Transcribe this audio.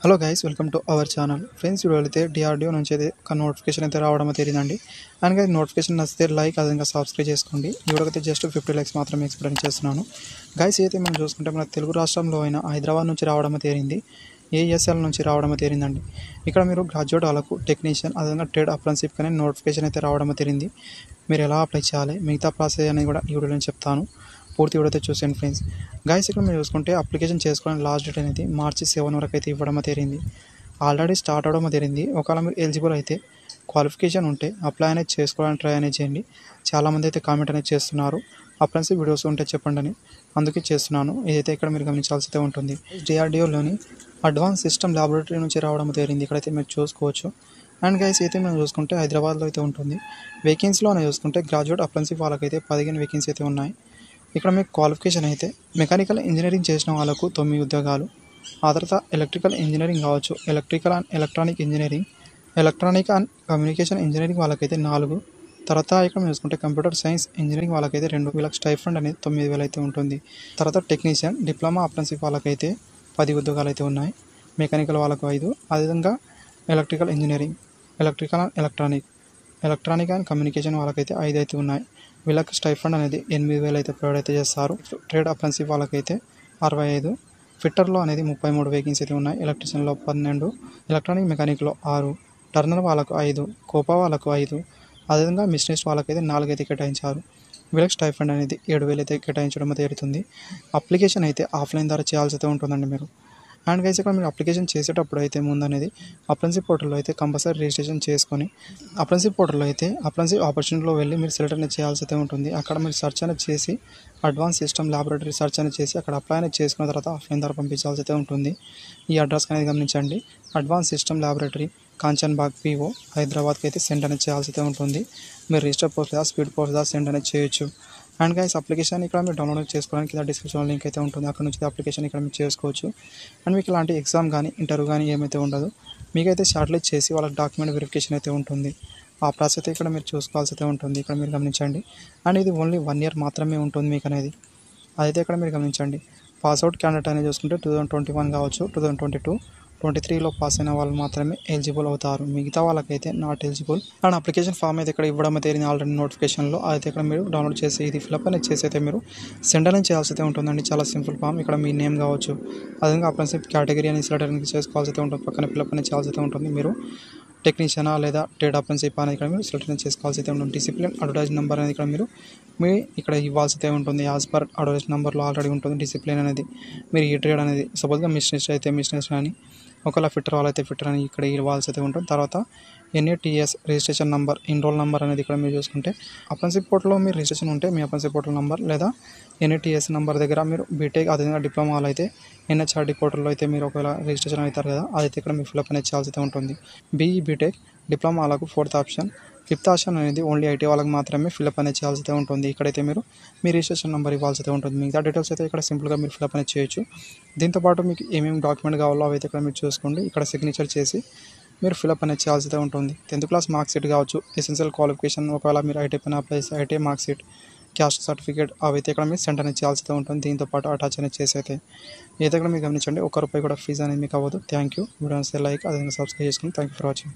Hello guys, welcome to our channel. Friends, video అయితే DRDO నుంచి అయితే ఒక నోటిఫికేషన్ అయితే రావడం తెలియదండి. అండ్ గైస్, నోటిఫికేషన్ నచ్చితే లైక్ అదేవిధంగా సబ్స్క్రైబ్ చేసుకోండి. ఈ వీడియోకి అయితే జస్ట్ 50 లైక్స్ మాత్రమే ఎక్స్ప్లెయిన్ చేస్తున్నాను. గైస్, అయితే మనం చూసుకుంటే మన తెలుగు రాష్ట్రంలో అయిన హైదరాబాద్ నుంచి రావడం తేలింది, ఏఎస్ఎల్ నుంచి రావడం తేలిందండి. ఇక్కడ మీరు గ్రాడ్యుయేట్ వాళ్ళకు టెక్నీషియన్ అదేవిధంగా ట్రేడ్ అప్రెంటిస్‌షిప్ అనే నోటిఫికేషన్ అయితే రావడం తెలింది. మీరు ఎలా అప్లై చేయాలి, మిగతా ప్రాసెస్ అనేది కూడా ఈ వీడియోలో చెప్తాను. పూర్తి వీడియో అయితే చూసేయండి ఫ్రెండ్స్. గైస్, ఇక్కడ మీరు చూసుకుంటే అప్లికేషన్ చేసుకోవడానికి లాస్ట్ డేట్ అనేది మార్చి 7 వరకు అయితే ఇవ్వడం తేలింది. ఆల్రెడీ స్టార్ట్ అవ్వడం జరిగింది. ఒకవేళ మీరు ఎలిజిబుల్ అయితే క్వాలిఫికేషన్ ఉంటే అప్లై అనేది చేసుకోవడానికి ట్రై అనేది చేయండి. చాలామంది అయితే కామెంట్ అనేది చేస్తున్నారు, అప్రెంటిస్ వీడియోస్ ఉంటే చెప్పండి అని, అందుకే చేస్తున్నాను. ఇదైతే ఇక్కడ మీరు గమనించాల్సి ఉంటుంది. డిఆర్డిఓలోని అడ్వాన్స్ సిస్టమ్ ల్యాబొరేటరీ నుంచి రావడం జరిగింది. ఇక్కడైతే మీరు చూసుకోవచ్చు. అండ్ గైస్, అయితే మనం చూసుకుంటే హైదరాబాద్లో అయితే ఉంటుంది. వేకెన్సీలో చూసుకుంటే గ్రాడ్యుయేట్ అప్రెంటిస్ వాళ్ళకైతే 15 వేకెన్సీ అయితే ఉన్నాయి. ఇక్కడ మీకు క్వాలిఫికేషన్ అయితే మెకానికల్ ఇంజనీరింగ్ చేసిన వాళ్ళకు 9 ఉద్యోగాలు, ఆ తర్వాత ఎలక్ట్రికల్ ఇంజనీరింగ్ కావచ్చు, electrical and electronic engineering, electronic and communication engineering వాళ్ళకైతే 4, తర్వాత ఇక్కడ చూసుకుంటే కంప్యూటర్ సైన్స్ ఇంజనీరింగ్ వాళ్ళకైతే 2, వీళ్ళకి స్టైఫండ్ అనేది 9,000 అయితే ఉంటుంది. తర్వాత టెక్నీషియన్ డిప్లొమా అప్రెంటిస్‌షిప్ వాళ్ళకైతే 10 ఉద్యోగాలు అయితే ఉన్నాయి. మెకానికల్ వాళ్ళకు 5, అదేవిధంగా electrical engineering, electrical and electronic and communication వాళ్ళకైతే 5 అయితే ఉన్నాయి. వీళ్ళకి స్టైఫండ్ అనేది 8,000 అయితే ప్రొవైడ్ అయితే చేస్తారు. ట్రేడ్ అప్రెంటిస్‌షిప్ వాళ్ళకైతే 65, ఫిట్టర్లో అనేది 33 వేకెన్సీ అయితే ఉన్నాయి. ఎలక్ట్రీషియన్లో 12, ఎలక్ట్రానిక్ మెకానిక్లో 6, టర్నర్ వాళ్ళకు 5, కోపా వాళ్ళకు 5, అదేవిధంగా మిషనిస్ట్ వాళ్ళకైతే 4 అయితే కేటాయించారు. వీళ్ళకి స్టైఫండ్ అనేది 7,000 అయితే కేటాయించడం జరుగుతుంది. అప్లికేషన్ అయితే ఆఫ్లైన్ ద్వారా చేయాల్సి అయితే ఉంటుందండి మీరు. అండ్ గైస్, ఇక్కడ మీరు అప్లికేషన్ చేసేటప్పుడు అయితే ముందు అనేది అప్రెంటిస్‌షిప్ పోర్టల్లో అయితే కంపల్సరీ రిజిస్ట్రేషన్ చేసుకొని అప్రెంటిస్‌షిప్ పోర్టల్లో అయితే అప్రెంటిస్‌షిప్ ఆపర్చునిటీలో వెళ్ళి మీరు సెలెక్ట్ అనేది చేయాల్సి అయితే ఉంటుంది. అక్కడ మీరు సెర్చ్ అనేది చేసి అడ్వాన్స్ సిస్టమ్ ల్యాబొరేటరీ సెర్చ్ అనేది చేసి అక్కడ అప్లై అనేది చేసుకున్న తర్వాత ఆఫ్లైన్ ద్వారా పంపించాల్సి అయితే ఉంటుంది. ఈ అడ్రస్ అనేది గమనించండి. Advance system laboratory, Kanchanbagh PO, హైదరాబాద్కి అయితే సెండ్ అనేది చేయాల్సి అయితే ఉంటుంది. మీరు రిజిస్టర్ పోస్ట్ లేదా స్పీడ్ పోస్ట్ లేదా సెండ్ అనేది చేయొచ్చు. అండ్ గైస్, అప్లికేషన్ ఇక్కడ మీరు డౌన్లోడ్ చేసుకోవడానికి కింద డిస్క్రిప్షన్లో లింక్ అయితే ఉంటుంది. అక్కడ నుంచి అప్లికేషన్ ఇక్కడ మీరు చేసుకోవచ్చు. అండ్ మీకు ఇలాంటి ఎగ్జామ్ కానీ ఇంటర్వ్యూ కానీ ఏమైతే ఉండదు. మీకైతే షార్ట్ లిస్ట్ చేసి వాళ్ళకి డాక్యుమెంట్ వెరిఫికేషన్ అయితే ఉంటుంది. ఆ ప్రాసెస్ అయితే ఇక్కడ మీరు చూసుకోవాల్సి అయితే ఉంటుంది. ఇక్కడ మీరు గమనించండి. అండ్ ఇది ఓన్లీ 1 ఇయర్ మాత్రమే ఉంటుంది మీకు అనేది. అదైతే ఇక్కడ మీరు గమనించండి. పాస్అవుట్ క్యాండిడేట్ అనేది చూసుకుంటే 2021 కావచ్చు, 2022, 23లో పాస్ అయిన వాళ్ళు మాత్రమే ఎలిజిబుల్ అవుతారు. మిగతా వాళ్ళకైతే not eligible. And application form అయితే ఇక్కడ ఇవ్వడం అయితే ఆల్రెడీ నోటిఫికేషన్లో. అయితే ఇక్కడ మీరు డౌన్లోడ్ చేసి ఇది ఫిల్అప్ అనేది చేసి అయితే మీరు సెండ్ అనేది చేయాల్సి అయితే ఉంటుందండి. చాలా సింపుల్ ఫామ్. ఇక్కడ మీ నేమ్ కావచ్చు, అదేవిధంగా అప్రెంటిస్‌షిప్ కేటగిరీ అనేది సెలెక్ట్ అనేది చేసుకోవాల్సి అయితే ఉంటుంది. పక్కన ఫిల్అప్ అనేది చేయాల్సి అయితే ఉంటుంది. మీరు టెక్నీషియనా లేదా ట్రేడ్ అప్రెంటిస్‌షిప్ అనేది ఇక్కడ మీరు సెలెక్ట్ అనేది చేసుకోవాల్సి అయితే ఉంటుంది. డిసిప్లిన్ అడ్వర్టైజ్ నెంబర్ అనేది ఇక్కడ మీరు ఇక్కడ ఇవ్వాల్సి అయితే ఉంటుంది. యాజ్ పర్ అడ్వర్టైజ్ నెంబర్లో ఆల్రెడీ ఉంటుంది డిసిప్లిన్ అనేది. మీరు ఈ ట్రేడ్ అనేది సపోజ్గా మిషనిస్ట్ అయితే మిషనిస్ట్ అని, ఒకవేళ ఫిట్టర్ వాళ్ళైతే ఫిట్టర్ అని ఇక్కడ ఇవ్వాల్సి అయితే ఉంటుంది. తర్వాత NATS registration number, enrol number అనేది ఇక్కడ మీరు చూసుకుంటే అప్రెంటిస్‌షిప్ పోర్టల్లో మీరు రిజిస్ట్రేషన్ ఉంటే మీ అప్రెంటిస్‌షిప్ పోర్టల్ నెంబర్ లేదా ఎన్ఏటిఎస్ నెంబర్ దగ్గర మీరు బీటెక్ అదేవిధంగా డిప్లొమాలు అయితే ఎన్హెచ్ఆర్డీ పోర్టల్లో అయితే మీరు ఒకవేళ రిజిస్ట్రేషన్ అవుతారు కదా, అదైతే ఇక్కడ మీరు ఫిల్అప్ అనేది చేయాల్సి అయితే ఉంటుంది. బీఈ బీటెక్ డిప్లొమాలకు 4th ఆప్షన్, 5th ఆప్షన్ అనేది ఓన్లీ ఐటీ వాళ్ళకి మాత్రమే ఫిల్అప్ అనేది చేయాల్సి అయితే ఉంటుంది. ఇక్కడైతే మీరు మీ రిజిస్ట్రేషన్ నెంబర్ ఇవ్వాల్సి అయితే ఉంటుంది. మిగతా డీటెయిల్స్ అయితే ఇక్కడ సింపుల్గా మీరు ఫిల్అప్ అనేది చేయొచ్చు. దీంతోపాటు మీకు ఏమేమి డాక్యుమెంట్ కావాలో అవైతే ఇక్కడ మీరు చూసుకోండి. ఇక్కడ సిగ్నేచర్ చేసి మీరు ఫిల్అప్ అనేది చేయాల్సి అయితే ఉంటుంది. 10th క్లాస్ మార్క్ షీట్ కావచ్చు, ఎసెన్షియల్ క్వాలిఫికేషన్, ఒకవేళ మీరు ఐటీ పైన అప్లై చేస్తే IT mark sheet, caste certificate అవైతే ఇక్కడ మీరు సెండ్ అనేది చేయాల్సి అయితే ఉంటుంది. దీంతోపాటు అటాచ్ అనేది చేసి అయితే ఏదైతే మీరు గమనించండి. ₹1 కూడా ఫీజు అనేది మీకు అవ్వదు. Thank you. వీడియో లైక్ అదేవిధంగా సబ్స్క్రైబ్ చేసుకోండి. Thank you for watching.